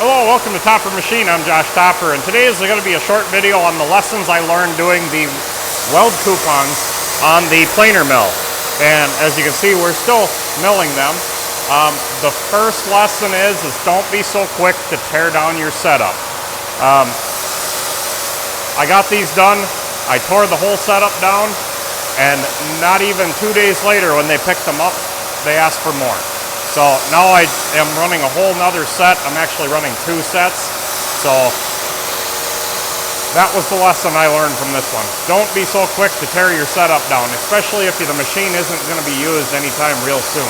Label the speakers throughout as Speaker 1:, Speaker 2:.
Speaker 1: Hello, welcome to Topper Machine. I'm Josh Topper, and today is going to be a short video on the lessons I learned doing the weld coupons on the planer mill. And as you can see, we're still milling them. The first lesson is don't be so quick to tear down your setup. I got these done. I tore the whole setup down, and not even 2 days later when they picked them up, they asked for more. So now I am running a whole nother set. I'm actually running 2 sets. So that was the lesson I learned from this one. Don't be so quick to tear your setup down, especially if the machine isn't going to be used anytime real soon.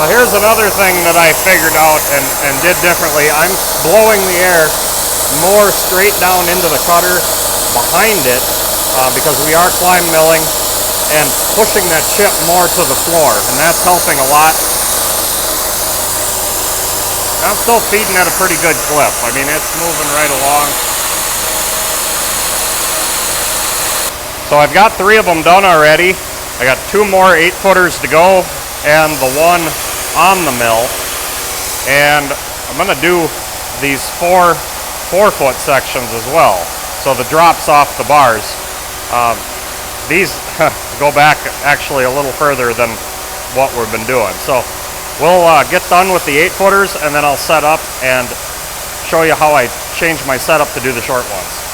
Speaker 1: So here's another thing that I figured out and did differently. I'm blowing the air more straight down into the cutter behind it because we are climb milling, and pushing that chip more to the floor, and that's helping a lot. I'm still feeding at a pretty good clip. I mean, it's moving right along. So I've got 3 of them done already. I got 2 more 8-footers to go and the one on the mill. And I'm gonna do these 4 4-foot sections as well. So the drops off the bars. These go back actually a little further than what we've been doing. So we'll get done with the 8-footers, and then I'll set up and show you how I change my setup to do the short ones.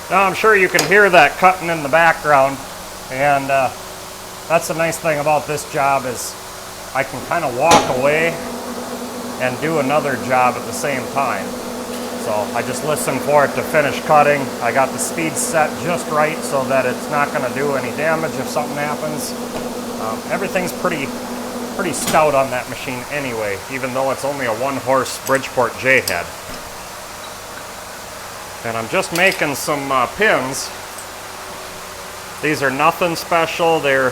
Speaker 1: Now I'm sure you can hear that cutting in the background, and that's the nice thing about this job is I can kind of walk away and do another job at the same time. So I just listen for it to finish cutting. I got the speed set just right so that it's not going to do any damage if something happens. Everything's pretty stout on that machine anyway, even though it's only a 1-horse Bridgeport J-head. And I'm just making some pins. These are nothing special. They're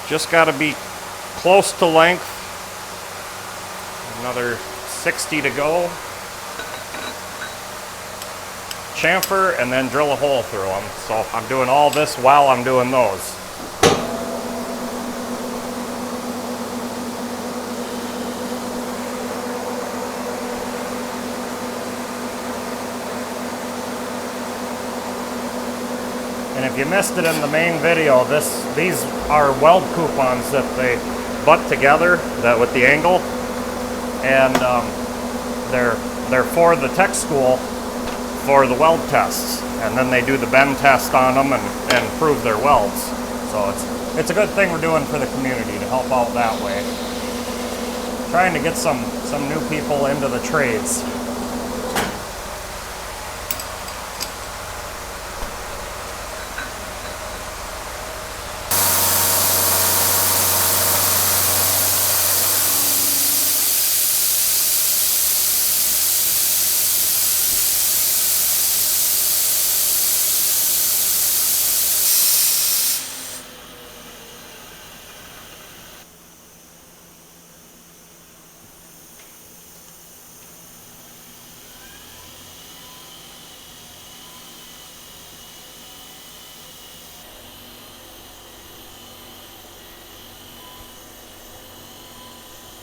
Speaker 1: just got to be close to length. Another 60 to go. Chamfer and then drill a hole through them. So I'm doing all this while I'm doing those. And if you missed it in the main video, these are weld coupons that they butt together with the angle, and they're for the tech school for the weld tests, and then they do the bend test on them and prove their welds. So it's a good thing we're doing for the community to help out that way. Trying to get some new people into the trades.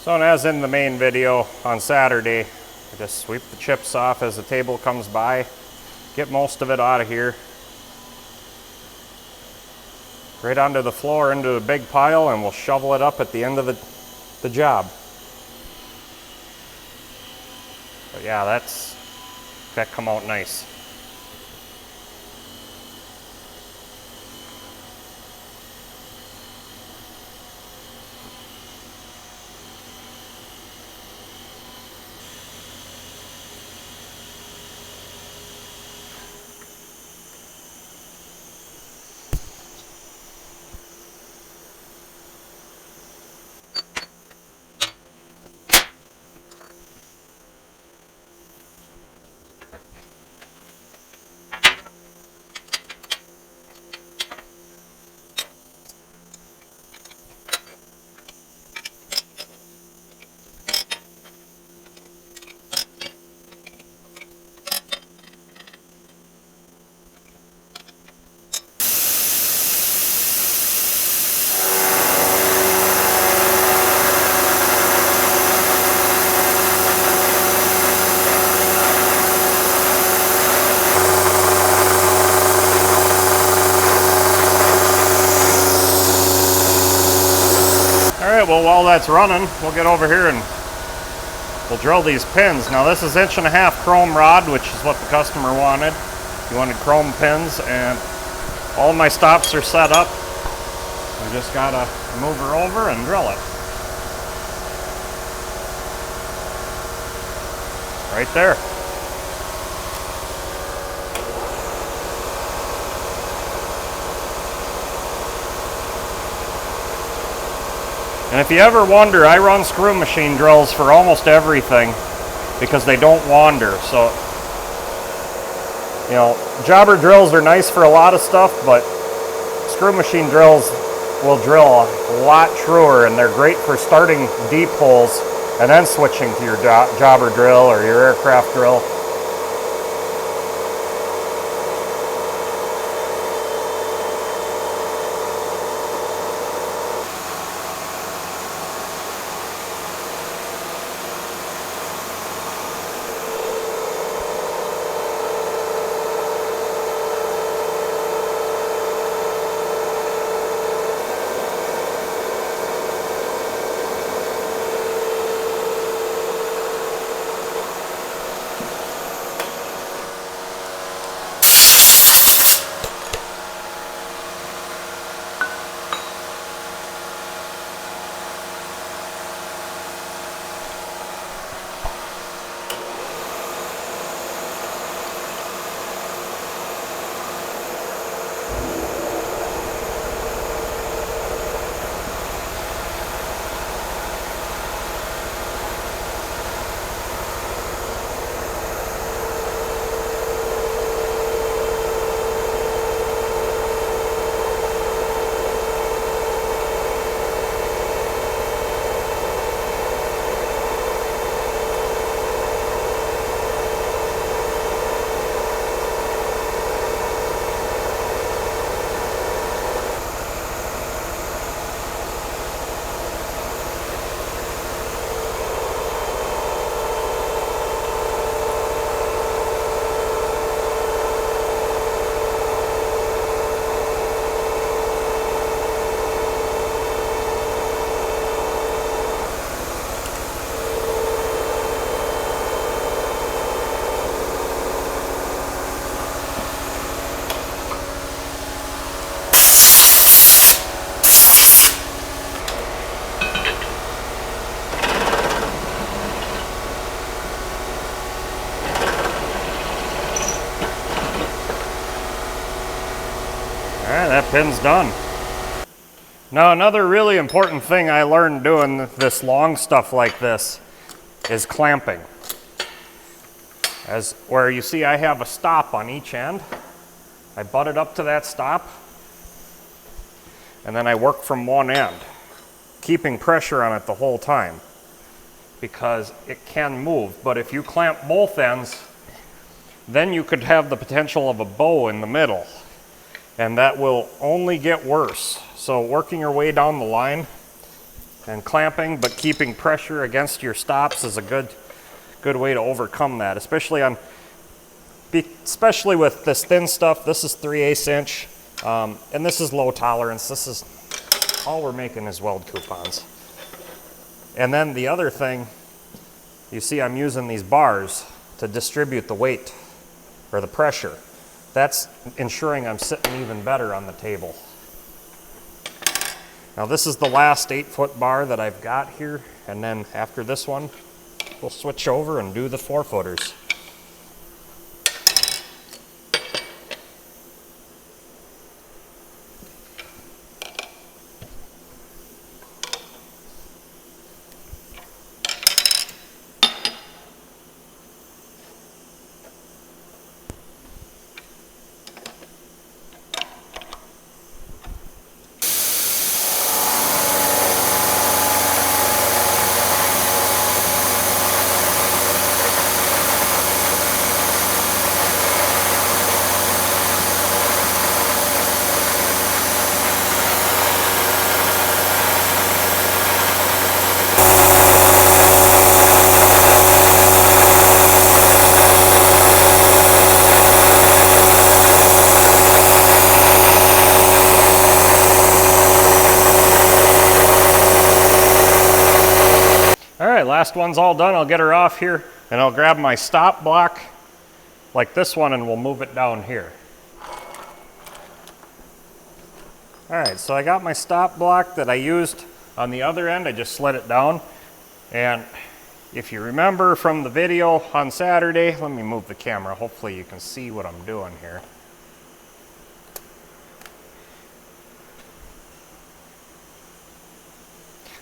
Speaker 1: So as in the main video on Saturday, I just sweep the chips off as the table comes by, get most of it out of here, right onto the floor into the big pile, and we'll shovel it up at the end of the job. But yeah, that come out nice. well, while that's running, we'll get over here and we'll drill these pins. Now this is 1.5" chrome rod, which is what the customer wanted. He wanted chrome pins, and all my stops are set up. I just gotta move her over and drill it. Right there. And if you ever wonder, I run screw machine drills for almost everything because they don't wander. So, you know, jobber drills are nice for a lot of stuff, but screw machine drills will drill a lot truer, and they're great for starting deep holes and then switching to your jobber drill or your aircraft drill. Alright, that pin's done. Now another really important thing I learned doing this long stuff like this is clamping. As where you see I have a stop on each end. I butt it up to that stop, and then I work from one end, keeping pressure on it the whole time, because it can move. But if you clamp both ends, then you could have the potential of a bow in the middle, and that will only get worse. So working your way down the line and clamping but keeping pressure against your stops is a good way to overcome that, especially with this thin stuff. This is 3/8 inch, and this is low tolerance. This is all we're making is weld coupons. And then the other thing, you see I'm using these bars to distribute the weight or the pressure. That's ensuring I'm sitting even better on the table. Now this is the last 8-foot bar that I've got here, and then after this one, we'll switch over and do the 4-footers. right, last one's all done. I'll get her off here and I'll grab my stop block like this one and we'll move it down here. All right, so I got my stop block that I used on the other end. I just slid it down. And if you remember from the video on Saturday, let me move the camera. Hopefully you can see what I'm doing here.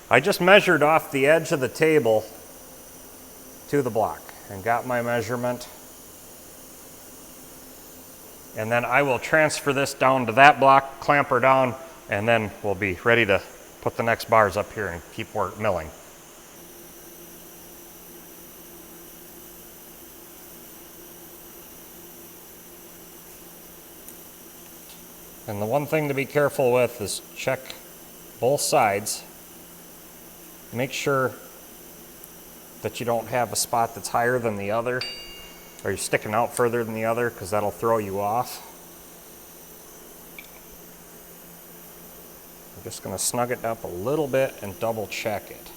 Speaker 1: I just measured off the edge of the table to the block and got my measurement. And then I will transfer this down to that block, clamp her down, and then we'll be ready to put the next bars up here and keep milling. And the one thing to be careful with is check both sides. Make sure that you don't have a spot that's higher than the other, or you're sticking out further than the other, because that'll throw you off. I'm just going to snug it up a little bit and double check it.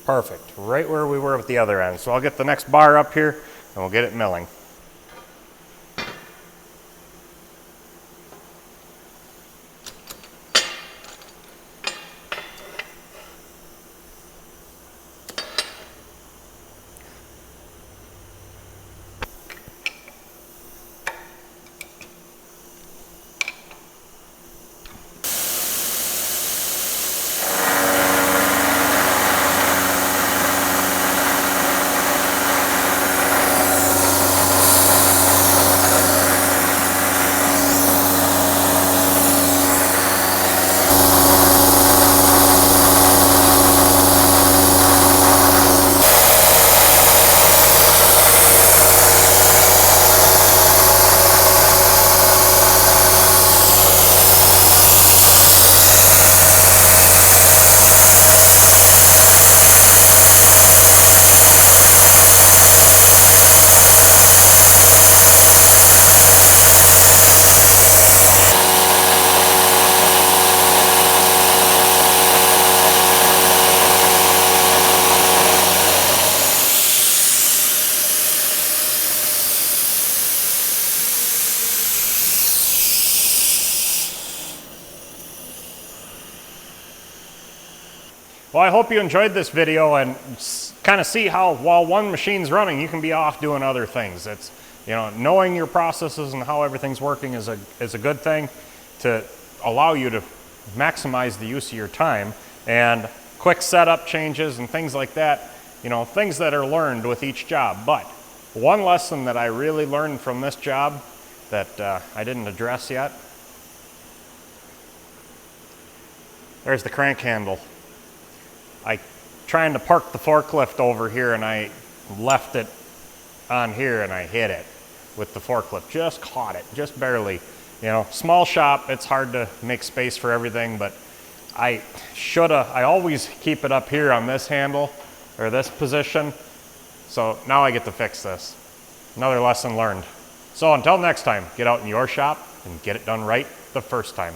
Speaker 1: Perfect, right where we were with the other end. So I'll get the next bar up here and we'll get it milling. Well, I hope you enjoyed this video and kind of see how while one machine's running, you can be off doing other things. It's, you know, knowing your processes and how everything's working is a good thing to allow you to maximize the use of your time, and quick setup changes and things like that, you know, things that are learned with each job. But one lesson that I really learned from this job that I didn't address yet, there's the crank handle. I trying to park the forklift over here and I left it on here and I hit it with the forklift. Just caught it, just barely. You know, small shop, it's hard to make space for everything, but I always keep it up here on this handle or this position. So now I get to fix this. Another lesson learned. So until next time, get out in your shop and get it done right the first time.